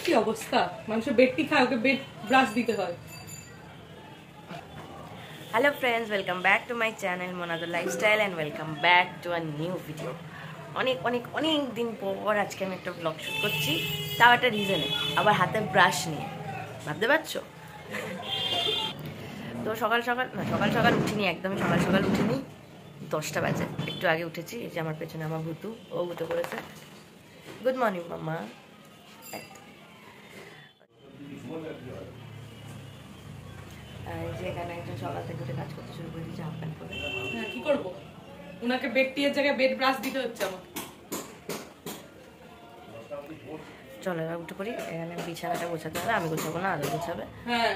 কি অবস্থা, মানুষ বেডটি খায়, ওকে বেড ব্রাশ দিতে হয়। Hello friends, welcome back to my channel Monado Lifestyle and welcome back to a new video. অনেক দিন পর আজকে আমি একটা ব্লগ শুট করছি, তাও একটা রিজনে, আবার হাতে ব্রাশ নিয়ে। ভাবতে পারছো? তো সকাল সকাল উঠিনি, একদমই সকাল উঠিনি। 10টা বাজে, একটু আগে উঠেছি। এই যে আমার পেছনে আমার ভুতু, ও উঠে পড়েছে। গুড মর্নিং মাম্মা। যে এখানে একজন সকাল থেকে উঠে কাজ করতে শুরু করে দিয়েছে হাফ প্যান্ট পরে। হ্যাঁ, কি করবো, ওনাকে বেড টিয়ের জায়গায় বেড ব্রাশ দিতে হচ্ছে আমাকে। চলো এবার উঠে পড়ি। এখানে বিছানাটা গোছাতে হবে, আমি গোছাবো না, আদর গোছাবে। হ্যাঁ,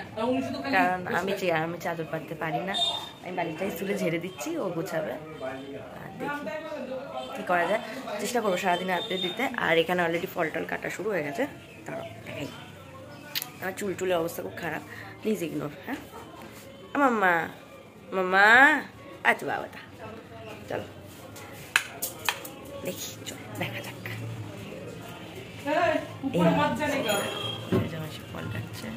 কারণ আমি চাদর পাততে পারি না। আমি বাড়িটাই তুলে ঝেড়ে দিচ্ছি, ও গোছাবে। আর দেখি কি করা যায়, চেষ্টা করবো সারাদিনে আপডেট দিতে। আর এখানে অলরেডি ফল টল কাটা শুরু হয়ে গেছে। তারও দেখাই, আমার চুলের অবস্থা খুব খারাপ, প্লিজ ইগনোর। হ্যাঁ মাম্মা, মাম্মা আচ্ছা বাবাটা, চলো দেখি, চলো দেখা যাক। ফল কাটছে,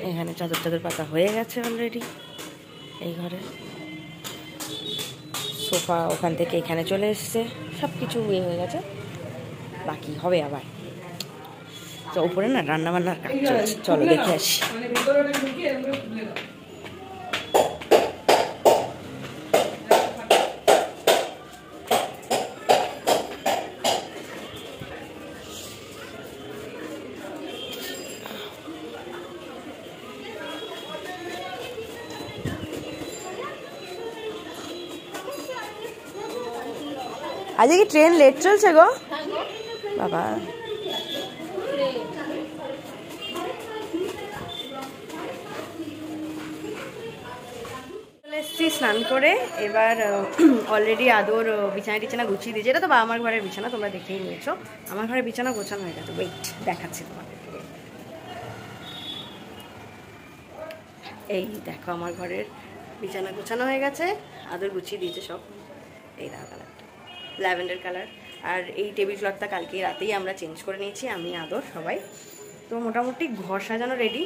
এখানে চাদর পাতা হয়ে গেছে অলরেডি। এই ঘরে সোফা ওখান থেকে এখানে চলে এসছে, সব কিছু ইয়ে হয়ে গেছে, বাকি হবে আবার। তো উপরে না রান্না বান্নার কাজ চলছে, চলো দেখে আসি। আজকে কি ট্রেন লেট চলছে গো বাবা? এসছি স্নান করে, এবার অলরেডি আদর বিছানা গুছিয়ে দিয়েছে। এটা তো বাবা আমার ঘরের বিছানা, তোমরা দেখেই নিয়েছো। আমার ঘরের বিছানা গোছানো হয়ে গেছে, ওয়েট দেখাচ্ছি তোমাদের। এই দেখো আমার ঘরের বিছানা গোছানো হয়ে গেছে, আদর গুছিয়ে দিয়েছে সব। এই দেখো কালারটা ল্যাভেন্ডার কালার। আর এই টেবিল ক্লথটা কালকে রাতেই আমরা চেঞ্জ করে নিয়েছি, আমি আদর সবাই। তো মোটামুটি ঘর সাজানো রেডি।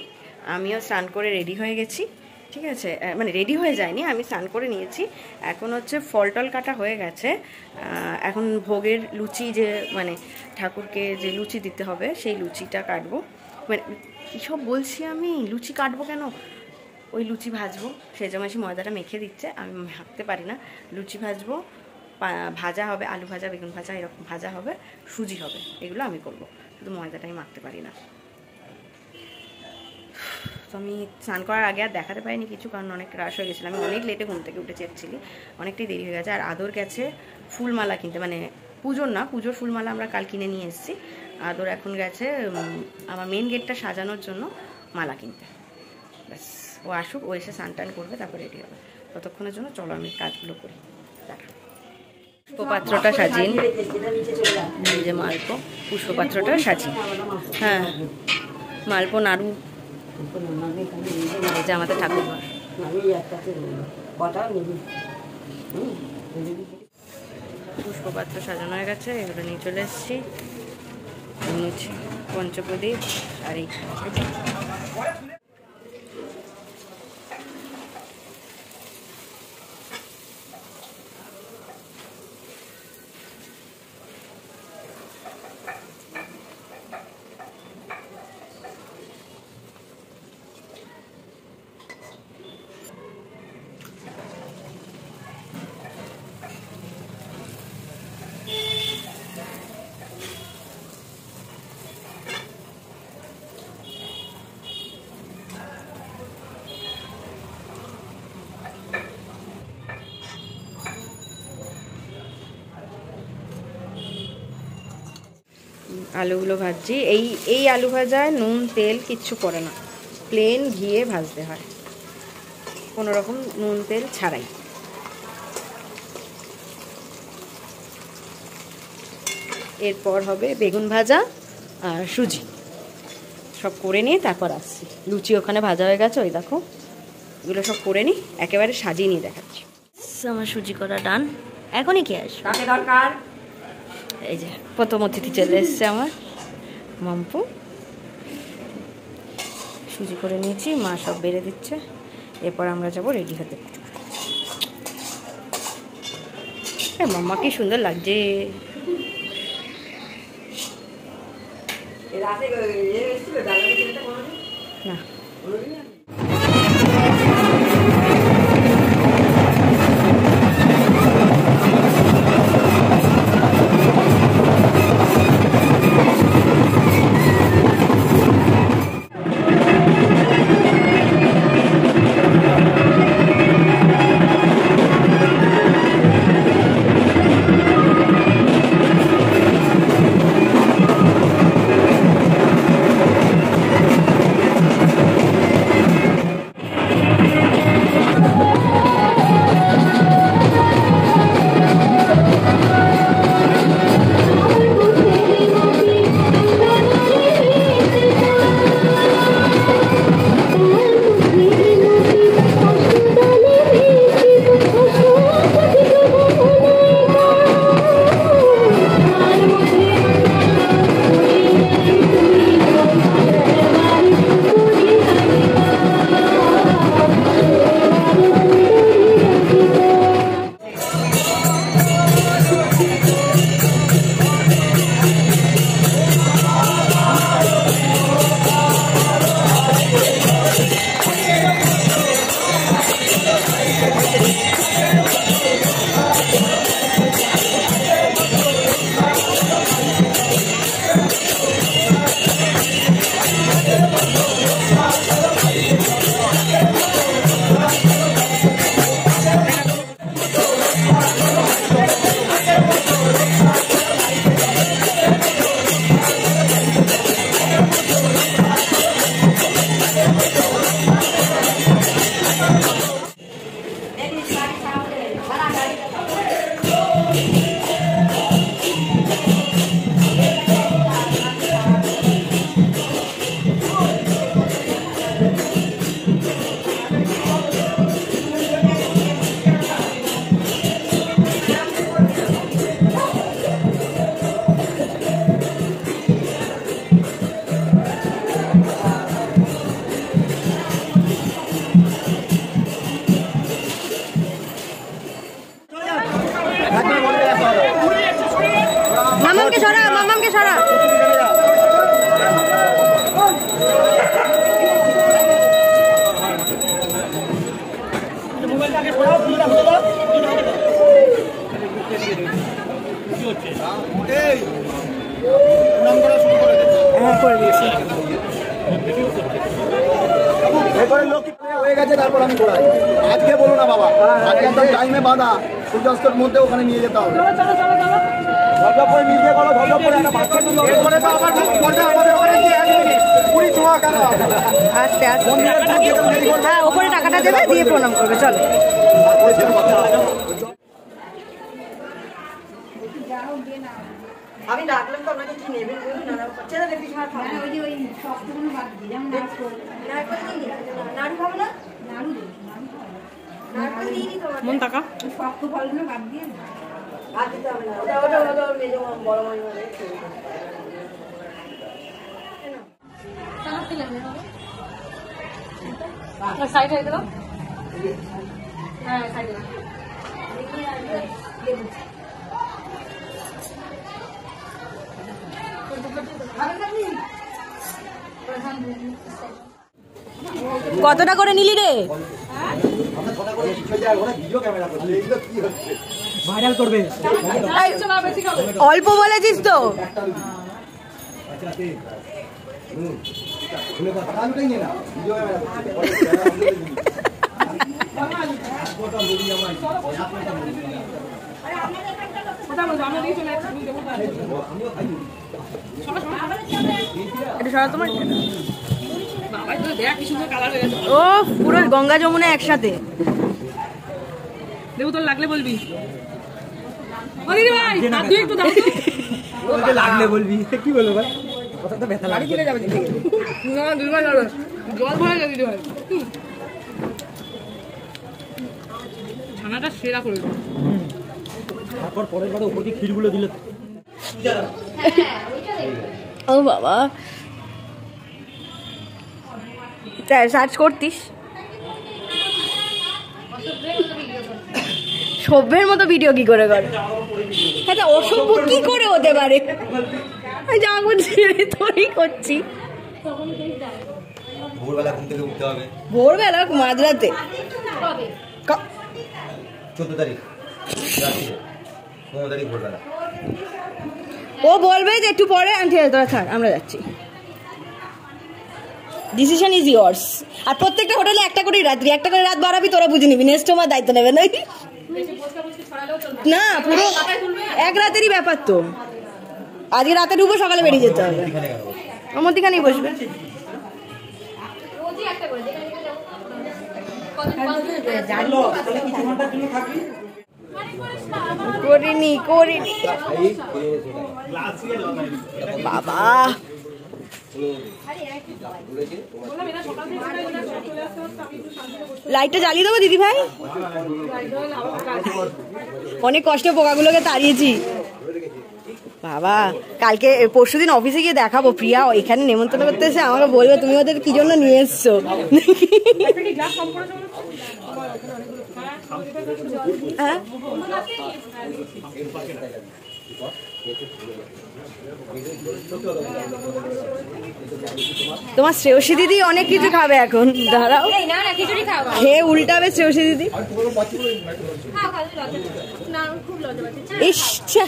আমিও স্নান করে রেডি হয়ে গেছি, ঠিক আছে। মানে রেডি হয়ে যায়নি, আমি স্নান করে নিয়েছি। এখন হচ্ছে ফল টল কাটা হয়ে গেছে। এখন ভোগের লুচি, যে মানে ঠাকুরকে যে লুচি দিতে হবে, সেই লুচিটা কাটবো। মানে কীসব বলছি আমি, লুচি কাটবো কেন, ওই লুচি ভাজবো। সেজমাসি ময়দাটা মেখে দিচ্ছে, আমি ভাবতে পারি না। লুচি ভাজবো, ভাজা হবে, আলু ভাজা, বেগুন ভাজা, এরকম ভাজা হবে, সুজি হবে, এগুলো আমি করবো। শুধু ময়দাটা আমি মাখতে পারি না। তো আমি স্নান করার আগে আর দেখাতে পারিনি কিছু, কারণ অনেক রাশ হয়ে গেছিলো। আমি অনেক লেটে ঘুম থেকে উঠেছি অ্যাকচুয়ালি, অনেকটাই দেরি হয়ে গেছে। আর আদর গেছে ফুলমালা কিনতে, মানে পুজোর না, পুজোর ফুলমালা আমরা কাল কিনে নিয়ে এসেছি। আদর এখন গেছে আমার মেন গেটটা সাজানোর জন্য মালা কিনতে। ব্যাস, ও আসুক, ও এসে স্নান টান করবে, তারপর রেডি হবে। ততক্ষণের জন্য চলো আমি কাজগুলো করি। দেখা, পুষ্পপাত্রটা সাজিয়ে, যে মালপো পুষ্পপাত্রটা সাজিয়ে, হ্যাঁ মালপো নাড়ু, এই যে আমাদের ঠাকুর ঘর। পুষ্পপাত্র সাজানো হয়ে গেছে, এগুলো নিয়ে চলে এসেছি। পঞ্চপ্রদীপ আর এই আলুগুলো ভাজছি। এই আলু ভাজায় নুন তেল কিচ্ছু পড়ে না, প্লেন ঘিয়ে ভাজতে হয়, কোনো রকম নুন তেল ছাড়াই। এরপর হবে বেগুন ভাজা আর সুজি, সব করে নিয়ে তারপর আসছি। লুচি ওখানে ভাজা হয়ে গেছে, ওই দেখো, এগুলো সব করে নিই, একেবারে সাজিয়ে নিয়ে দেখাচ্ছি। আমার সুজি করা ডান, এখনই কে আসবে? কাকে দরকার? এই যে প্রথম অতিথি চলে এসছে আমার মাম্পু। সুজি করে নিয়েছি, মা সব বেড়ে দিচ্ছে, এরপর আমরা যাব রেডি হতে। মাম্মা কি সুন্দর লাগছে। না মামামকে সরা, মামামকে সরা। হ্যাঁ করে দিয়েছি। হয়ে গেছে তারপর আমি ঘোরাই। আজকে বলো না বাবা, আজকে একদম টাইমে বাঁধা, সূর্যাস্তের মধ্যে ওখানে নিয়ে যেতে হবে। ভদ্র করে নিয়ে গেলো, ভদ্র করে একটা বাচ্চা নিয়ে এরপরে তো আমার আমাদের ওখানে গিয়ে 1 মিনিট পুরি ছোঁয়া কেন? আস্তে আস্তে, হ্যাঁ ওপরে টাকাটা দেবে, দিয়ে প্রণাম করবে। চলো আমি ডাকলাম তো আপনাকে কি নেবেন বলুন না, বাচ্চারা দেখি খাওয়া খাবে। ওই যে ওই শক্তগুলো বাদ দিই, যেমন নারকোল। নারকেল দিই, নাড়ু খাবো না? নাড়ু দিই, নাড়ু খাওয়া যায়। নারকেল দিই নি তোমার। মন টাকা ওই শক্ত ফলগুলো বাদ দিয়ে না। আর দিতে হবে না, ওটা মেজো বড় মাছ মানে সাইড হয়ে গেল। হ্যাঁ সাইডে কতটা করে নিলি রে? ভাইরাল করবে। অল্প বলেছিস তো। ও পুরো গঙ্গা যমুনা একসাথে। দেবু তোর লাগলে বলবি। লাগলে বলবি কি বলবো ভাই? কথাটা ব্যথা লাগে। জল ভরে যাবে দিদি ভাই। ছানাটা সেরা করে তারপর পরের বারে উপর দিয়ে ক্ষীরগুলো দিলে ও বাবা সার্চ করতিস সভ্যের মতো ভিডিও কি করে করে? আচ্ছা অসভ্য কি করে হতে পারে? যা বলছি তোরই করছি। ভোরবেলা ঘুম থেকে উঠতে হবে। ভোরবেলা মাঝরাতে 14 তারিখ রাত্রিরে 15 তারিখ ভোরবেলা। ও বলবে যে একটু পরে আন্টি তোরা থাক আমরা যাচ্ছি। Decision is years. আর প্রত্যেকটা হোটেলে একটা করে রাত্রি একটা করে রাত বাড়াবি, তোরা বুঝে নিবি, নেক্সট আমার দায়িত্ব নেবে না। না পুরো এক রাতেরই ব্যাপার তো। আজকে রাতে ঢুকবো, সকালে বেরিয়ে যেতে হবে। মধ্যিখানেই বসবে। করিনি বাবা। লাইটটা জ্বালিয়ে দেবো দিদি ভাই? অনেক কষ্টে পোকাগুলোকে তাড়িয়েছি বাবা। কালকে পরশুদিন অফিসে গিয়ে দেখাবো, প্রিয়া এখানে নেমন্তন্ন করতে এসে আমাকে বলবে তুমি ওদের কি জন্য নিয়ে এসছো। হ্যাঁ তোমার শ্রেয়সী দিদি অনেক কিছু খাবে এখন, দাঁড়াও খেয়ে উল্টাবে শ্রেয়সী দিদি। ইচ্ছা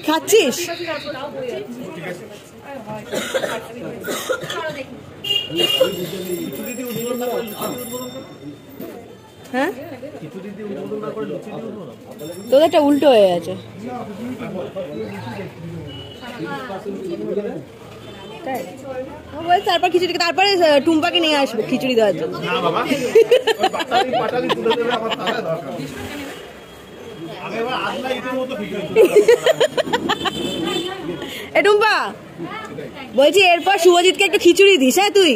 খাচ্ছিস? হ্যাঁ তোদেরটা উল্টো হয়ে গেছে। তারপর খিচুড়ি, তারপরে টুম্পাকে নিয়ে আসবো খিচুড়ি দেওয়ার জন্য। এ টুম্পা বলছি এরপর শুভজিৎকে একটু খিচুড়ি দিস। হ্যাঁ তুই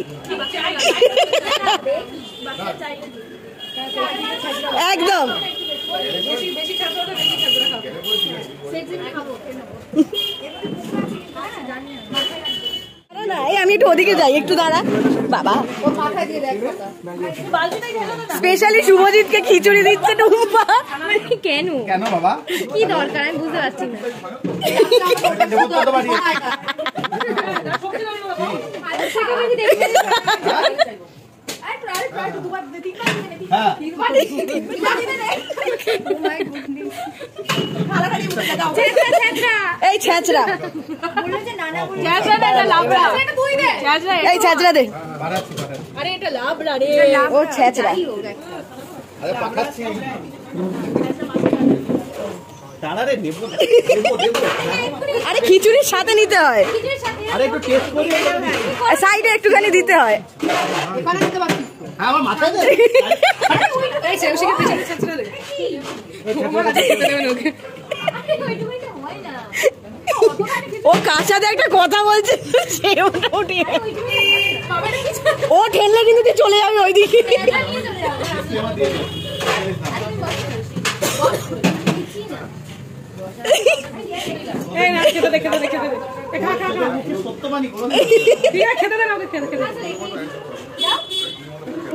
একদম আমি একটু ওদিকে যাই, একটু দাঁড়া বাবা। স্পেশালি শুভজিৎকে খিচুড়ি দিচ্ছে টুম্পা। কেন কেন বাবা? কি দরকার আমি বুঝতে পারছি না। এই ছেঁচড়া, এই ছেঁচড়া দে। ও ছেঁচড়া আরে খিচুড়ির সাথে নিতে হয়, সাইডে একটুখানি দিতে হয়। ও কার সাথে একটা কথা বলছে, ও ঠেললে কিন্তু তুই চলে যাবি ওইদিকে।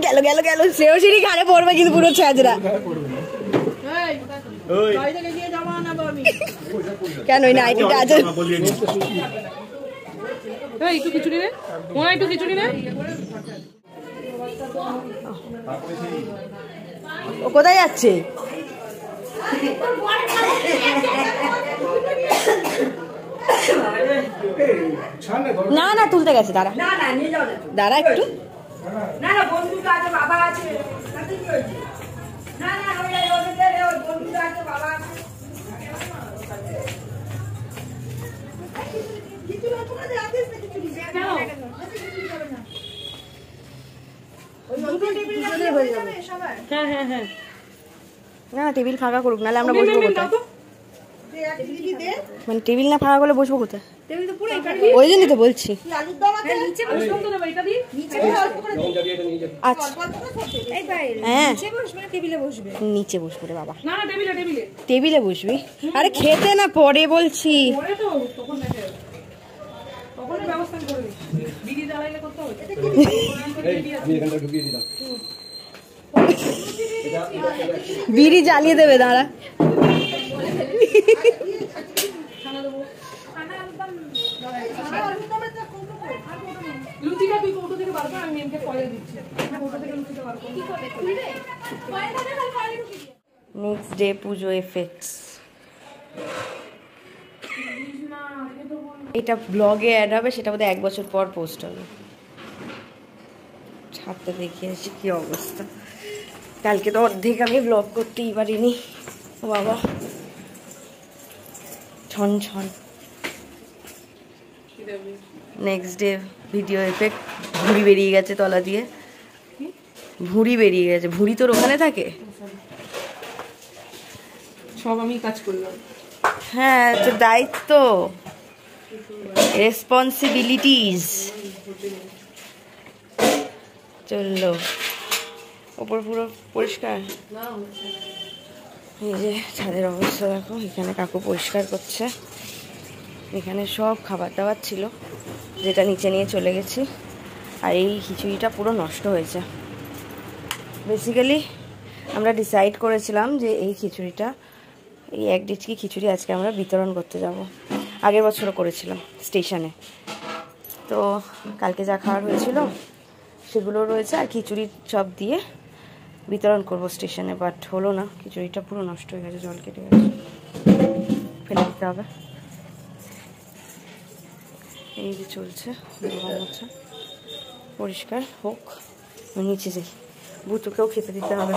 গেল গেল গেল, শ্রেয়সীরই ঘাড়ে পড়বে কিন্তু পুরো ছেঁচড়া। কেন ওই নাইটিটা আছে? একটু খিচুড়ি নে, একটু খিচুড়ি নে। ও কোথায় যাচ্ছে? না না তুলতে গেছে, দাঁড়া দাঁড়া একটু। হ্যাঁ হ্যাঁ হ্যাঁ, না টেবিল ফাঁকা করুক, নাহলে আমরা বসবো কোথায়? মানে টেবিল না ফাঁকা করলে বসবো কোথায়? ওই জন্যই তো বলছি। আচ্ছা হ্যাঁ নিচে বসবো রে বাবা। টেবিলে বসবি? আরে খেতে না পরে বলছি। বিড়ি জ্বালিয়ে দেবে দাঁড়া। নেক্সট ডে পুজো এফেক্টস। এটা ব্লগে অ্যাড হবে, সেটা বোধহয় 1 বছর পর পোস্ট হবে। ছাদটা দেখিয়েছি কি অবস্থা। কালকে তো অর্ধেক আমি ব্লগ করতেই পারিনি। ও বাবা ছন ছন। Next day video effect. ভুঁড়ি বেরিয়ে গেছে তলা দিয়ে, ভুঁড়ি বেরিয়ে গেছে। ভুঁড়ি তোর ওখানে থাকে? সব আমি কাজ করলাম। হ্যাঁ তো দায়িত্ব, রেসপন্সিবিলিটিস। চললো ওপর পুরো পরিষ্কার। এই যে ছাদের অবস্থা দেখো, এখানে কাকু পরিষ্কার করছে। এখানে সব খাবার দাবার ছিল যেটা নিচে নিয়ে চলে গেছি। আর এই খিচুড়িটা পুরো নষ্ট হয়েছে। বেসিক্যালি আমরা ডিসাইড করেছিলাম যে এই খিচুড়িটা, এই 1 ডিচকি খিচুড়ি আজকে আমরা বিতরণ করতে যাব। আগের বছরও করেছিলাম স্টেশনে। তো কালকে যা খাবার হয়েছিল সেগুলো রয়েছে, আর খিচুড়ি সব দিয়ে বিতরণ করব স্টেশনে। বাট হলো না, খিচুড়িটা পুরো নষ্ট হয়ে গেছে, জল কেটে গেছে, ফেলে দিতে হবে। এই যে চলছে মোছা, পরিষ্কার হোক। নিচে যাই, ভুতুকেও খেতে দিতে হবে,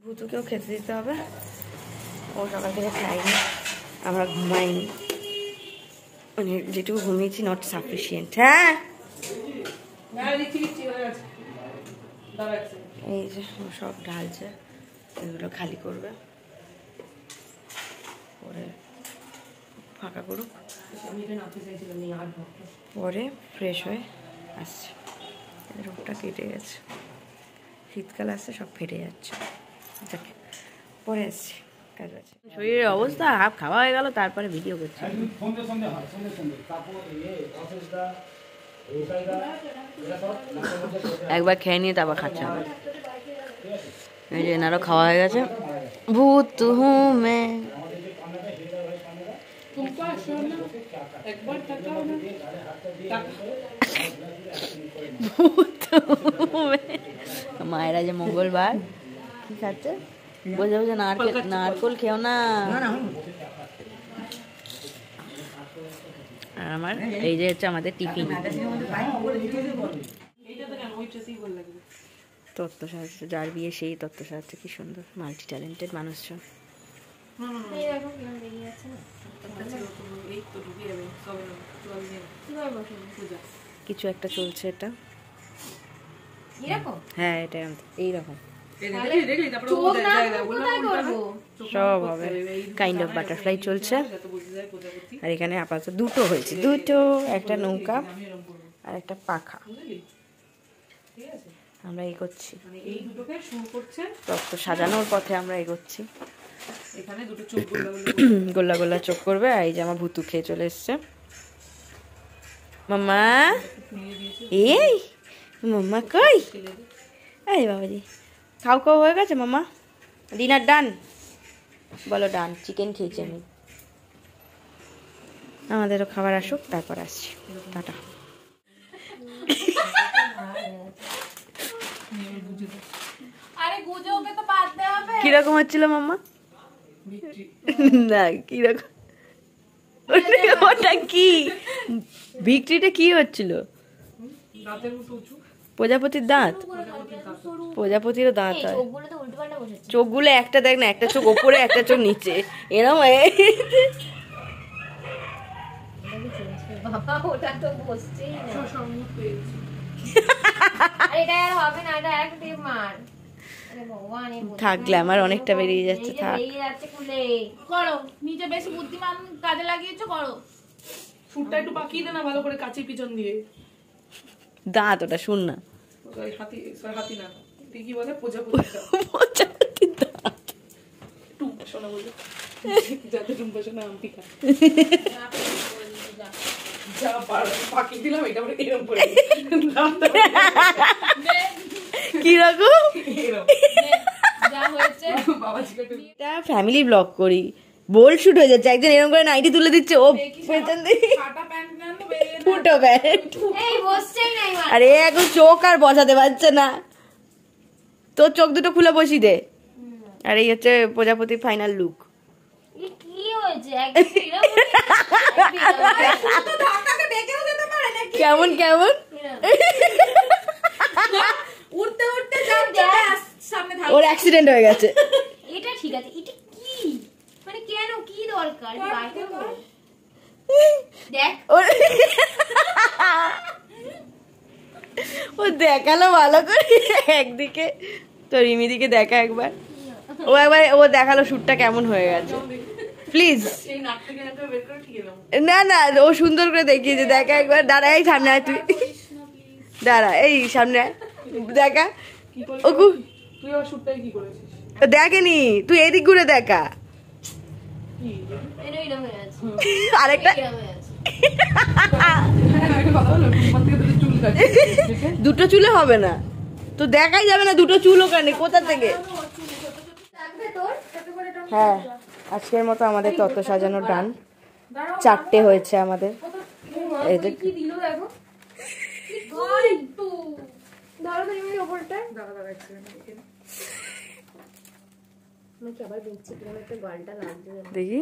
ভুতুকেও খেতে দিতে হবে। ও সকাল থেকে খাইনি, আমরা ঘুমাইনি, মানে যেটুকু ঘুমিয়েছি নট সাফিসিয়েন্ট। হ্যাঁ এই যে সব ঢালছে, এগুলো খালি করবে, পরে ফাঁকা করুক, পরে ফ্রেশ হয়ে আসছে। রোগটা কেটে গেছে, শীতকাল আসছে সব ফেটে যাচ্ছে। পরে আসছি, কাজ আছে। শরীরের অবস্থা হাফ খাওয়া হয়ে গেল, তারপরে ভিডিও করছি। একবার খেয়ে নিয়ে তারপর খাচ্ছে হবে। এই যে এনারও খাওয়া হয়ে গেছে। ভূত হুমে মায়েরা যে মঙ্গলবার কি খাচ্ছে, বোঝা বোঝা নারকোল খেও না। আর আমার এই যে হচ্ছে আমাদের টিফিন। তত্ত্ব সাহায্য, যার বিয়ে সেই তত্ত্ব সাহায্য। কি সুন্দর মাল্টি ট্যালেন্টেড মানুষজন। কিছু একটা চলছে, এটা হ্যাঁ এটা এইরকম সব হবে। কাইন্ড অফ বাটারফ্লাই চলছে। আর এখানে আপাতত দুটো হয়েছে, দুটো, একটা নৌকা আর একটা পাখা। আমরা এগোচ্ছি, তত্ত্ব সাজানোর পথে আমরা এগোচ্ছি। গোল্লা গোল্লা চোখ করবে। আর এই যে আমার ভুতু খেয়ে চলে এসছে। মাম্মা, এই মাম্মা কই? এই বাবাজি, খাও খাও হয়ে গেছে মাম্মা? ডিনার ডান? বলো ডান। চিকেন খেয়েছি আমি। আমাদেরও খাবার আসুক, তারপর আসছি। টাটা। কিরকম হচ্ছিল মাম্মা? না কিরকম, ওটা কি ভিক্টরিটা কি হচ্ছিল? প্রজাপতির দাঁত? প্রজাপতিরও দাঁত হয়। চোখগুলো একটা দেখ না, একটা চোখ ওপরে একটা চোখ নিচে, এরকম। ওটা তো বসছেই না। এটা আর হবে না, এটা এক টিপ মার। থাক গ্ল্যামার অনেকটা বেরিয়ে যাচ্ছে, থাক। করো নিজে বেশি বুদ্ধিমান কাজে লাগিয়েছো, করো। ফুটটা একটু পাকিয়ে দে না ভালো করে কাঁচির পিছন দিয়ে। দাঁত ওটা শুন না। সরি হাতি না, তুই কি বলে প্রজাপতি দাঁত। টুম্পা সোনা বলে যাতে টুম্পা সোনা আমটি খায়। যা পাকি দিলাম এটা পরে এরকম করে কিরকম যা হয়েছে বাবা জিজ্ঞাসা এটা ফ্যামিলি ব্লগ করি, বোল্ড শুট হয়ে যাচ্ছে। একজন এরকম করে নাইটি তুলে দিচ্ছে, ও পেছন দিয়ে কাটা প্যান্ট নেন তো বেরিয়ে ফুটো প্যান্ট। এই বসছেই নাই মা। আরে এখন চোখ আর বসাতে পারছে না, তোর চোখ দুটো খুলে বসি দে। আর এই হচ্ছে প্রজাপতি ফাইনাল লুক। এ কি হয়েছে একদম এরকম তো ধাক্কাকে বেঁকেও যেতে পারে নাকি? কেমন কেমন উঠতে উঠতে যান সামনে থাক। ওর অ্যাক্সিডেন্ট হয়ে গেছে। এটা ঠিক আছে, এটা কি মানে কেন কি দরকার বাইরে করো? দেখ ওর ও দেখালো ভালো করে একদিকে, তো রিমিদিকে দেখা একবার, ও দেখালো শুটটা কেমন হয়ে গেছে। প্লিজ সেই নাক থেকে একটা বের করে ঠিক এলাম। না না, ও সুন্দর করে দেখিয়েছে, দেখা একবার। দাঁড়া এই সামনে আয় তুই, দাঁড়া এই সামনে আয়, দেখা। কি করলি ও তুই আবার শুটটাই কি করেছিস? দেখেনি তুই, এদিক ঘুরে দেখা। কি এটা এরকম হয়ে আছে, আরেকটা এরকম হয়ে আছে। একটা কথা বলো, টুম্পার থেকে তোদের চুল কাটছিস। দুটো চুলে হবে না তো, দেখাই যাবে না দুটো চুল ওখানে কোথা থেকে। হ্যাঁ আজকের মতো আমাদের তত্ত্ব সাজানো ডান। 4টে হয়েছে আমাদের। এই যে কি দিল দেখো। ধরো তো এমনি ওপরটা। দাঁড়া দাঁড়া accident হয়েছে। আমাকে আবার দেখছি কিরকম একটা গালটা লাগছে। দেখি,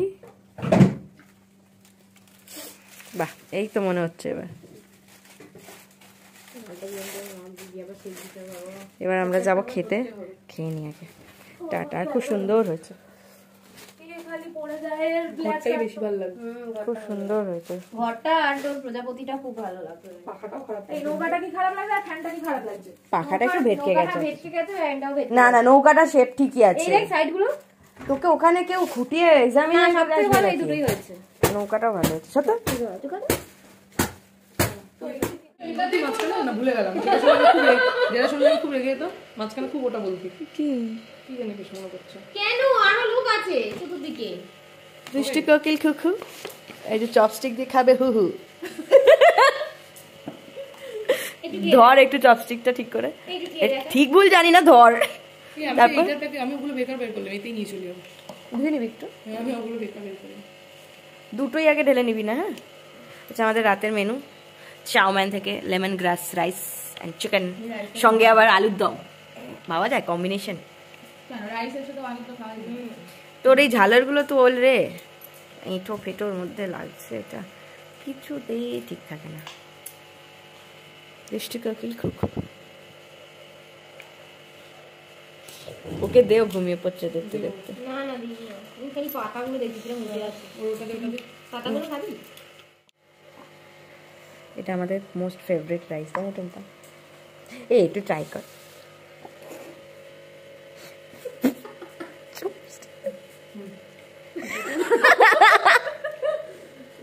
বাহ এই তো মনে হচ্ছে। এবার আমরা যাব খেতে, খেয়ে নিয়ে আগে। টাটা, খুব সুন্দর হয়েছে, খালি পড়ে যায় আর ঘরটাই বেশি ভালো লাগে, খুব সুন্দর হয়েছে। ঘরটা আর তোর প্রজাপতিটা খুব ভালো লাগছে। পাখাটাও খারাপ এই নৌকাটা কি খারাপ লাগছে আর ফ্যানটা কি খারাপ লাগছে? পাখাটা একটু ভেটকে গেছে। ভেটকে গেছে ফ্যানটাও ভেটকে। না না, নৌকাটা শেপ ঠিকই এই আছে। দেখ সাইড গুলো। তোকে ওখানে কেউ খুঁটিয়ে এক্সামিন না সবথেকে ভালো এই দুটোই হয়েছে। নৌকাটাও ভালো হচ্ছে সত্য। তুই মাঝখানে না ভুলে গেলাম, যেটা শুনলে খুব রেগে যেত মাঝখানে খুব ওটা বলতি কি কি জানি বেশ মনে করছে। কেন আরো লোক আছে চতুর্দিকে? দুষ্টু কোকিল খুখু, এই যে চপস্টিক দিয়ে খাবে হু হু। ধর একটু চপস্টিকটা ঠিক করে, ঠিক ভুল জানি না, ধর। তারপর আমি ওগুলো বেকার বের করলাম, এতেই নিয়ে চলি ধুয়ে নিবি একটু, আমি ওগুলো বেকার বের করি। দুটোই আগে ঢেলে নিবি না। হ্যাঁ আচ্ছা, আমাদের রাতের মেনু চাউম্যান থেকে lemon glass rice and chicken, সঙ্গে আবার আলুর দম। ভাবা যায় কম্বিনেশন। তোর এই ঝালেরগুলো তো ওল রে, এঁটো ফেটোর মধ্যে লাগছে, এটা কিছুতেই ঠিক থাকে না। দৃষ্টি কোকিল খুব ওকে দেও, ঘুমিয়ে পড়ছে দেখতে দেখতে। না না দিদি না, আমি খালি পাতাগুলো দেখছি কিরকম মজা লাগছে। পাতাগুলো খাবি? এটা আমাদের মোস্ট ফেভারিট রাইস, তাই না টুম্পা? একটু ট্রাই কর।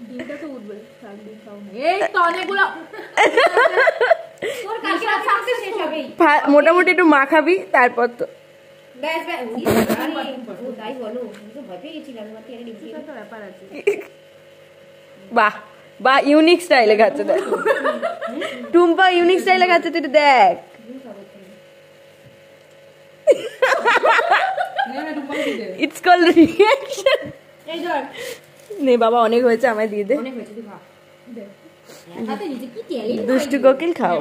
ডিমটা তো উঠবে। এই তো অনেকগুলো। তোর কালকে রাতে থাকতে শেষ হবেই। মোটামুটি একটু মাখাবি, তারপর তো ব্যাস ব্যাস, ও তাই বলো, আমি তো ভয় পেয়ে গেছিলাম। আমার থেকে ডিম দিয়ে একটা ব্যাপার আছে। বাহ বাহ, ইউনিক স্টাইলে খাচ্ছে দেখ টুম্পা, ইউনিক স্টাইলে খাচ্ছে, তুই দেখ। It's called reaction. এই ধর। নে বাবা, অনেক হয়েছে, আমায় দিয়ে দে। অনেক হয়েছে, তুই খা। হাতে নিচে কি তেল? দুষ্টু কোকিল খাও।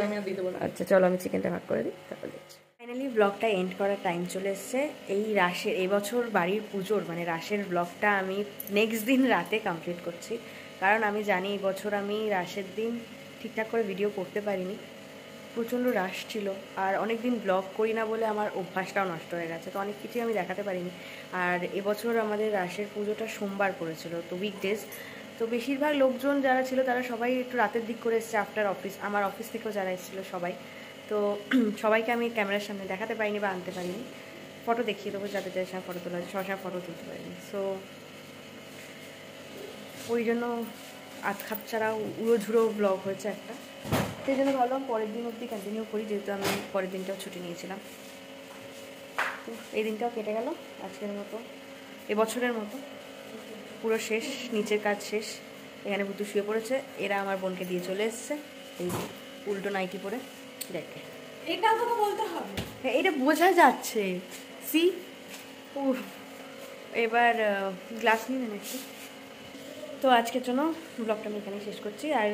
আমি আর দিতে বললাম। আচ্ছা চলো, আমি চিকেনটা ভাগ করে দিই, তারপর দিচ্ছি। ফাইনালি ব্লগটা এন্ড করার টাইম চলে এসছে। এই রাশের, এই বছর বাড়ির পুজোর মানে রাশের ব্লগটা আমি নেক্সট দিন রাতে কমপ্লিট করছি, কারণ আমি জানি এই বছর আমি রাশের দিন ঠিকঠাক করে ভিডিও করতে পারিনি, প্রচণ্ড রাশ ছিল। আর অনেক দিন ব্লগ করি না বলে আমার অভ্যাসটাও নষ্ট হয়ে গেছে, তো অনেক কিছুই আমি দেখাতে পারিনি। আর এবছর আমাদের রাশের পুজোটা সোমবার পড়েছিল, তো উইকডেজ, তো বেশিরভাগ লোকজন যারা ছিল তারা সবাই একটু রাতের দিক করে এসছে, আফটার অফিস। আমার অফিস থেকেও যারা এসেছিলো সবাই, তো সবাইকে আমি ক্যামেরার সামনে দেখাতে পারিনি বা আনতে পারিনি, ফটো দেখিয়ে দেবো যাদের যাদের সঙ্গে ফটো তোলা সবার ফটো তুলতে পারিনি। সো ওই জন্য আধখাপ ছাড়া উড়োঝুড়ো ব্লগ হয়েছে একটা, সেই জন্য ভাবলাম পরের দিন অবধি কন্টিনিউ করি, যেহেতু আমি পরের দিনটাও ছুটি নিয়েছিলাম। তো এই দিনটাও কেটে গেল আজকের মতো, এবছরের মতো পুরো শেষ, নিচের কাজ শেষ। এখানে ভুতু শুয়ে পড়েছে, এরা আমার বোনকে দিয়ে চলে এসছে এই উল্টো নাইটি পরে। দেখে এটা তো বলতে হবে, এটা বোঝা যাচ্ছে। সি এবার গ্লাস নিয়ে নেন একটু। তো আজকের জন্য ব্লগটা আমি এখানেই শেষ করছি। আর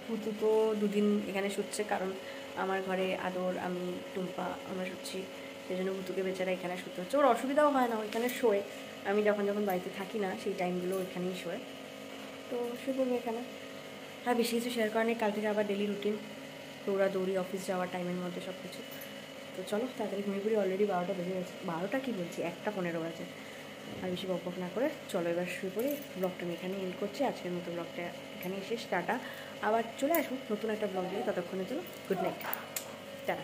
ভুতু তো দুদিন এখানে শুচ্ছে, কারণ আমার ঘরে আদর, আমি, টুম্পা আমরা শুচ্ছি, সেই জন্য ভুতুকে বেচারা এখানে শুতে হচ্ছে। ওর অসুবিধাও হয় না, ওইখানে শোয়। আমি যখন বাড়িতে থাকি না সেই টাইমগুলো ওইখানেই শোয়, তো শুয়ে পড়বে এখানে। আর বেশি কিছু শেয়ার করা নেই, কাল থেকে আবার ডেলি রুটিন, দৌড়াদৌড়ি, অফিস যাওয়ার টাইমের মধ্যে সব কিছু। তো চলো তাড়াতাড়ি ঘুমিয়ে পড়ি, অলরেডি 12টা বেজে গেছে। 12টা কি বলছি, 1:15 বাজে। আর বেশি বক না করে চলো এবার শুয়ে পড়ি। ব্লগটা আমি এখানেই এন্ড করছি, আজকের মতো ব্লগটা এখানেই শেষ। টাটা, আবার চলে আসবো নতুন একটা ব্লগ নিয়ে, ততক্ষণের জন্য গুড নাইট, টাটা।